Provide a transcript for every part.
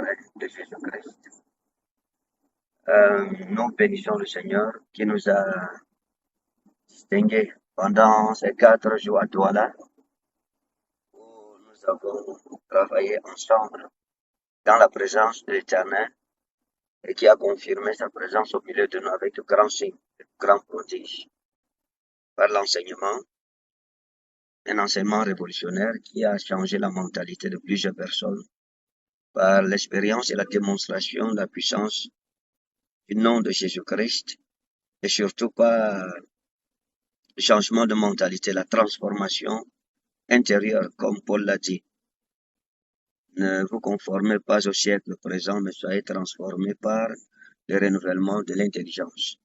vrai de Jésus-Christ. Nous bénissons le Seigneur qui nous a distingués pendant ces 4 jours à Douala, où nous avons travaillé ensemble dans la présence de l'Éternel et qui a confirmé sa présence au milieu de nous avec de grands signes, de grands prodiges, par l'enseignement, un enseignement révolutionnaire qui a changé la mentalité de plusieurs personnes, par l'expérience et la démonstration de la puissance du nom de Jésus-Christ et surtout par le changement de mentalité, la transformation intérieure, comme Paul l'a dit. Ne vous conformez pas au siècle présent, mais soyez transformés par le renouvellement de l'intelligence.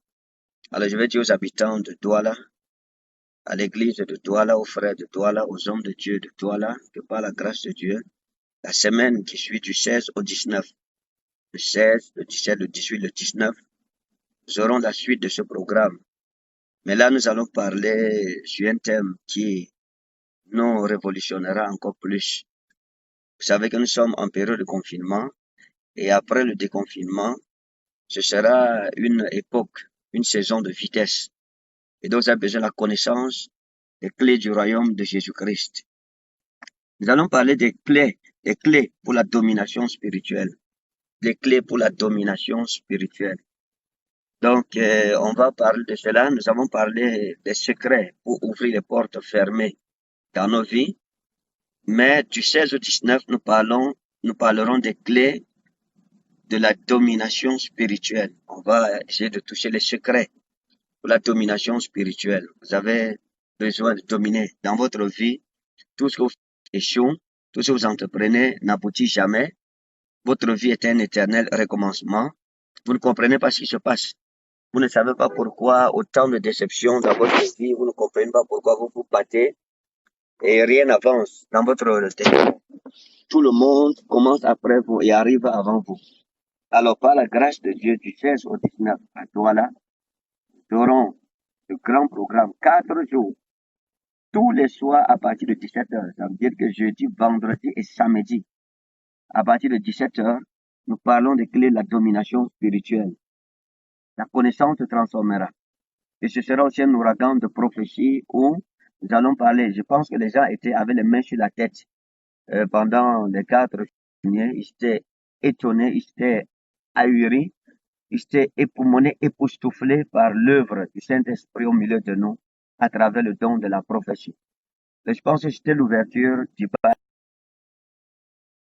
Alors je vais dire aux habitants de Douala, à l'église de Douala, aux frères de Douala, aux hommes de Dieu de Douala, que par la grâce de Dieu, la semaine qui suit du 16 au 19, le 16, le 17, le 18, le 19, nous aurons la suite de ce programme. Mais là, nous allons parler sur un thème qui nous révolutionnera encore plus. Vous savez que nous sommes en période de confinement et après le déconfinement, ce sera une époque, une saison de vitesse. Et donc, vous avez besoin de la connaissance des clés du royaume de Jésus-Christ. Nous allons parler des clés pour la domination spirituelle. Des clés pour la domination spirituelle. Donc, on va parler de cela. Nous avons parlé des secrets pour ouvrir les portes fermées dans nos vies. Mais du 16 au 19, nous parlerons des clés de la domination spirituelle. On va essayer de toucher les secrets pour la domination spirituelle. Vous avez besoin de dominer dans votre vie. Tout ce que vous faites échoue, tout ce que vous entreprenez n'aboutit jamais. Votre vie est un éternel recommencement. Vous ne comprenez pas ce qui se passe. Vous ne savez pas pourquoi autant de déceptions dans votre vie. Vous ne comprenez pas pourquoi vous vous battez et rien n'avance dans votre destin. Tout le monde commence après vous et arrive avant vous. Alors, par la grâce de Dieu, du 16 au 19 à Douala, nous aurons le grand programme, 4 jours, tous les soirs à partir de 17h. Ça veut dire que jeudi, vendredi et samedi, à partir de 17h, nous parlons des clés de la domination spirituelle. La connaissance se transformera. Et ce sera aussi un ouragan de prophétie où nous allons parler. Je pense que les gens avaient les mains sur la tête pendant les 4 jours. Ils étaient étonnés, ils étaient ahuris, ils étaient époumonés, époustouflés par l'œuvre du Saint-Esprit au milieu de nous à travers le don de la prophétie. Et je pense que c'était l'ouverture du bal.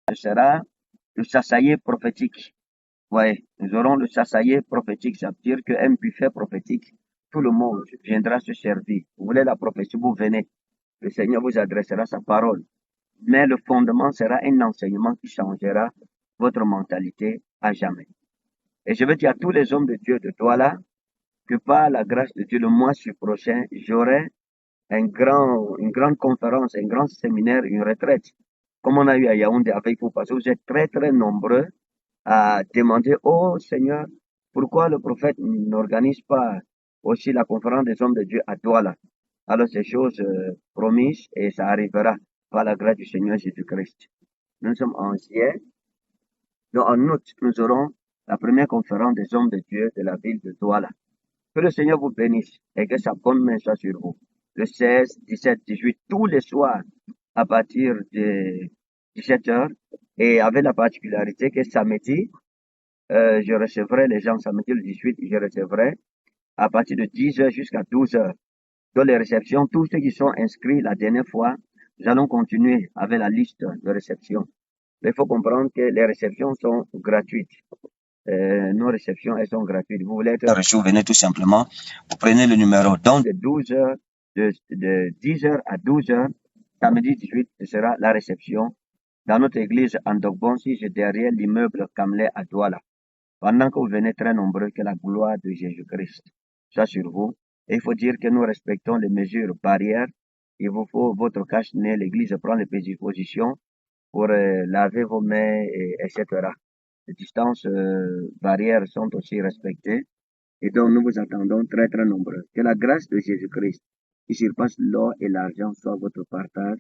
Ce sera le chassailler prophétique. Ouais, nous aurons le chassailler prophétique, ça veut dire qu'un buffet prophétique, tout le monde viendra se servir. Vous voulez la prophétie, vous venez. Le Seigneur vous adressera sa parole. Mais le fondement sera un enseignement qui changera votre mentalité à jamais. Et je veux dire à tous les hommes de Dieu de Douala que par la grâce de Dieu, le mois prochain, j'aurai une grande conférence, un grand séminaire, une retraite, comme on a eu à Yaoundé avec vous, parce que vous êtes très, très nombreux à demander, oh Seigneur, pourquoi le prophète n'organise pas aussi la conférence des hommes de Dieu à Douala? Alors ces choses promises et ça arrivera par la grâce du Seigneur Jésus-Christ. Nous sommes en juillet, donc en août, nous aurons la première conférence des hommes de Dieu de la ville de Douala. Que le Seigneur vous bénisse et que sa bonne main soit sur vous. Le 16, 17, 18, tous les soirs à partir de 17h et avec la particularité que samedi, je recevrai les gens samedi le 18, je recevrai à partir de 10h jusqu'à 12h. Dans les réceptions, tous ceux qui sont inscrits la dernière fois, nous allons continuer avec la liste de réceptions. Mais il faut comprendre que les réceptions sont gratuites. Nos réceptions, elles sont gratuites. Vous voulez être reçu, vous venez tout simplement, vous prenez le numéro. Donc, de 12h, de 10h à 12h, samedi 18, ce sera la réception dans notre église en Dogbonsi, derrière l'immeuble Kamlé à Douala. Pendant que vous venez très nombreux, que la gloire de Jésus-Christ soit sur vous. Et il faut dire que nous respectons les mesures barrières. Il vous faut votre cache-nez, l'église prend les dispositions pour laver vos mains, etc. Les distances barrières sont aussi respectées. Et donc, nous vous attendons très, très nombreux. Que la grâce de Jésus-Christ, qui surpasse l'or et l'argent, soit votre partage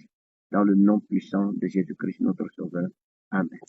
dans le nom puissant de Jésus-Christ, notre Sauveur. Amen.